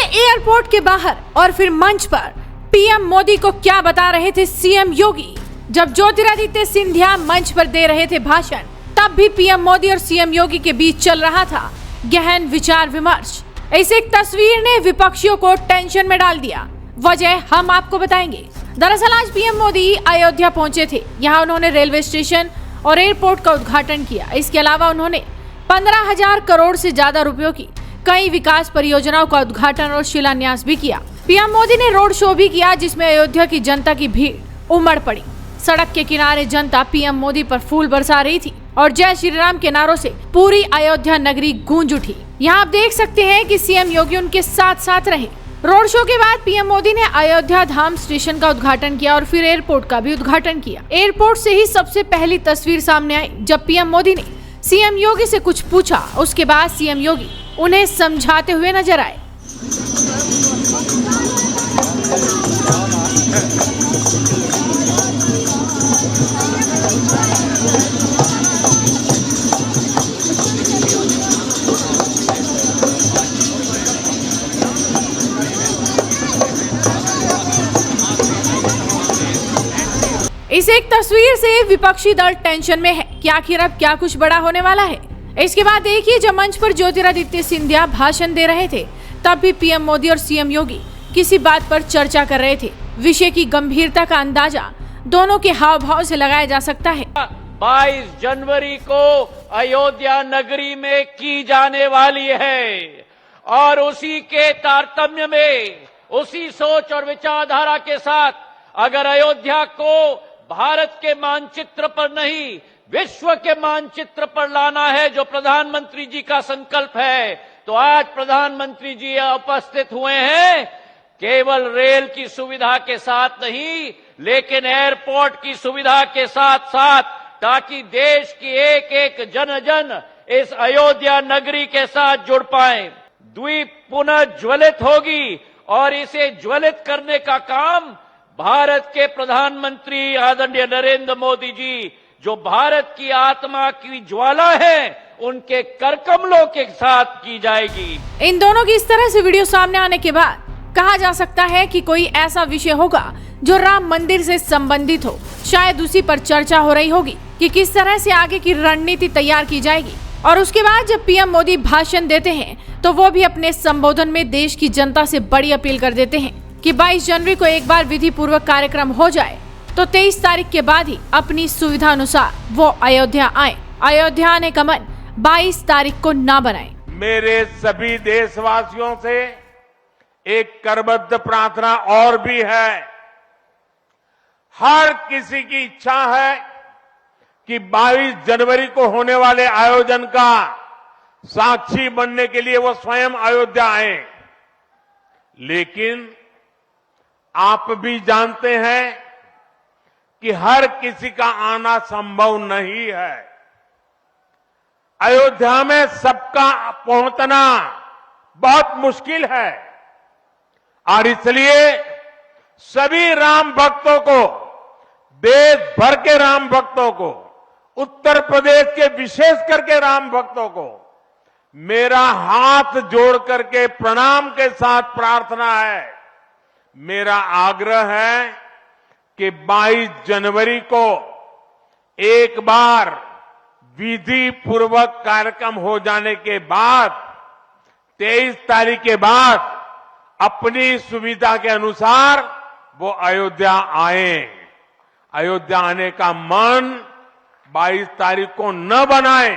Airport के बाहर और फिर मंच पर पीएम मोदी को क्या बता रहे थे सीएम योगी। जब ज्योतिरादित्य सिंधिया मंच पर दे रहे थे भाषण, तब भी पीएम मोदी और सीएम योगी के बीच चल रहा था गहन विचार विमर्श। इस एक तस्वीर ने विपक्षियों को टेंशन में डाल दिया। वजह हम आपको बताएंगे। दरअसल आज पीएम मोदी अयोध्या पहुंचे थे। यहाँ उन्होंने रेलवे स्टेशन और एयरपोर्ट का उद्घाटन किया। इसके अलावा उन्होंने 15,000 करोड़ से ज्यादा रुपयों की कई विकास परियोजनाओं का उद्घाटन और शिलान्यास भी किया। पीएम मोदी ने रोड शो भी किया, जिसमें अयोध्या की जनता की भीड़ उमड़ पड़ी। सड़क के किनारे जनता पीएम मोदी पर फूल बरसा रही थी और जय श्री राम के नारों से पूरी अयोध्या नगरी गूंज उठी। यहाँ आप देख सकते हैं कि सीएम योगी उनके साथ साथ रहे। रोड शो के बाद पीएम मोदी ने अयोध्या धाम स्टेशन का उद्घाटन किया और फिर एयरपोर्ट का भी उद्घाटन किया। एयरपोर्ट से ही सबसे पहली तस्वीर सामने आई जब पीएम मोदी ने सीएम योगी से कुछ पूछा। उसके बाद सीएम योगी उन्हें समझाते हुए नजर आए। इस एक तस्वीर से विपक्षी दल टेंशन में है कि आखिर अब क्या कुछ बड़ा होने वाला है। इसके बाद देखिए, जब मंच पर ज्योतिरादित्य सिंधिया भाषण दे रहे थे, तब भी पीएम मोदी और सीएम योगी किसी बात पर चर्चा कर रहे थे। विषय की गंभीरता का अंदाजा दोनों के हाव भाव से लगाया जा सकता है। 22 जनवरी को अयोध्या नगरी में की जाने वाली है और उसी के तारतम्य में, उसी सोच और विचारधारा के साथ अगर अयोध्या को भारत के मानचित्र पर नहीं, विश्व के मानचित्र पर लाना है, जो प्रधानमंत्री जी का संकल्प है, तो आज प्रधानमंत्री जी उपस्थित हुए हैं केवल रेल की सुविधा के साथ नहीं, लेकिन एयरपोर्ट की सुविधा के साथ साथ, ताकि देश की एक एक जन जन इस अयोध्या नगरी के साथ जुड़ पाए। द्वीप पुनः ज्वलित होगी और इसे ज्वलित करने का काम भारत के प्रधानमंत्री आदरणीय नरेंद्र मोदी जी, जो भारत की आत्मा की ज्वाला है, उनके करकमलों के साथ की जाएगी। इन दोनों की इस तरह से वीडियो सामने आने के बाद कहा जा सकता है कि कोई ऐसा विषय होगा जो राम मंदिर से संबंधित हो। शायद उसी पर चर्चा हो रही होगी कि किस तरह से आगे की रणनीति तैयार की जाएगी। और उसके बाद जब पीएम मोदी भाषण देते हैं, तो वो भी अपने संबोधन में देश की जनता से बड़ी अपील कर देते हैं कि 22 जनवरी को एक बार विधि पूर्वक कार्यक्रम हो जाए, तो 23 तारीख के बाद ही अपनी सुविधा अनुसार वो अयोध्या आए। अयोध्या आने का मन 22 तारीख को ना बनाए। मेरे सभी देशवासियों से एक करबद्ध प्रार्थना और भी है। हर किसी की इच्छा है कि 22 जनवरी को होने वाले आयोजन का साक्षी बनने के लिए वो स्वयं अयोध्या आए। लेकिन आप भी जानते हैं कि हर किसी का आना संभव नहीं है। अयोध्या में सबका पहुंचना बहुत मुश्किल है और इसलिए सभी राम भक्तों को, देश भर के राम भक्तों को, उत्तर प्रदेश के विशेष करके राम भक्तों को मेरा हाथ जोड़ करके प्रणाम के साथ प्रार्थना है, मेरा आग्रह है कि 22 जनवरी को एक बार विधि पूर्वक कार्यक्रम हो जाने के बाद 23 तारीख के बाद अपनी सुविधा के अनुसार वो अयोध्या आए। अयोध्या आने का मन 22 तारीख को न बनाए।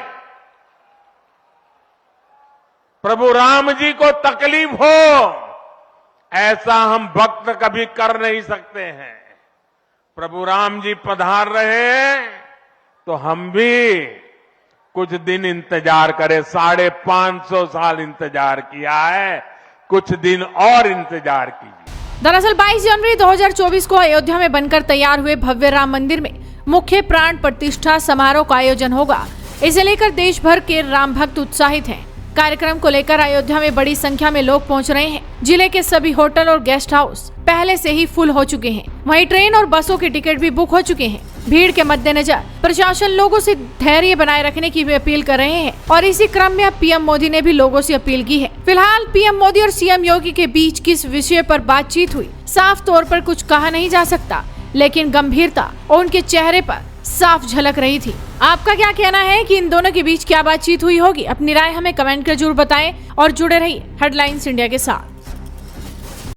प्रभु राम जी को तकलीफ हो, ऐसा हम भक्त कभी कर नहीं सकते हैं। प्रभु राम जी पधार रहे हैं तो हम भी कुछ दिन इंतजार करें। 550 साल इंतजार किया है, कुछ दिन और इंतजार कीजिए। दरअसल 22 जनवरी 2024 को अयोध्या में बनकर तैयार हुए भव्य राम मंदिर में मुख्य प्राण प्रतिष्ठा समारोह का आयोजन होगा। इसे लेकर देश भर के राम भक्त उत्साहित हैं। कार्यक्रम को लेकर अयोध्या में बड़ी संख्या में लोग पहुंच रहे हैं। जिले के सभी होटल और गेस्ट हाउस पहले से ही फुल हो चुके हैं। वहीं ट्रेन और बसों के टिकट भी बुक हो चुके हैं। भीड़ के मद्देनजर प्रशासन लोगों से धैर्य बनाए रखने की भी अपील कर रहे हैं और इसी क्रम में अब पीएम मोदी ने भी लोगों से अपील की है। फिलहाल पीएम मोदी और सीएम योगी के बीच किस विषय पर बातचीत हुई, साफ तौर पर कुछ कहा नहीं जा सकता, लेकिन गंभीरता उनके चेहरे पर साफ झलक रही थी। आपका क्या कहना है कि इन दोनों के बीच क्या बातचीत हुई होगी? अपनी राय हमें कमेंट कर जरूर बताएं और जुड़े रहिए हेडलाइंस इंडिया के साथ।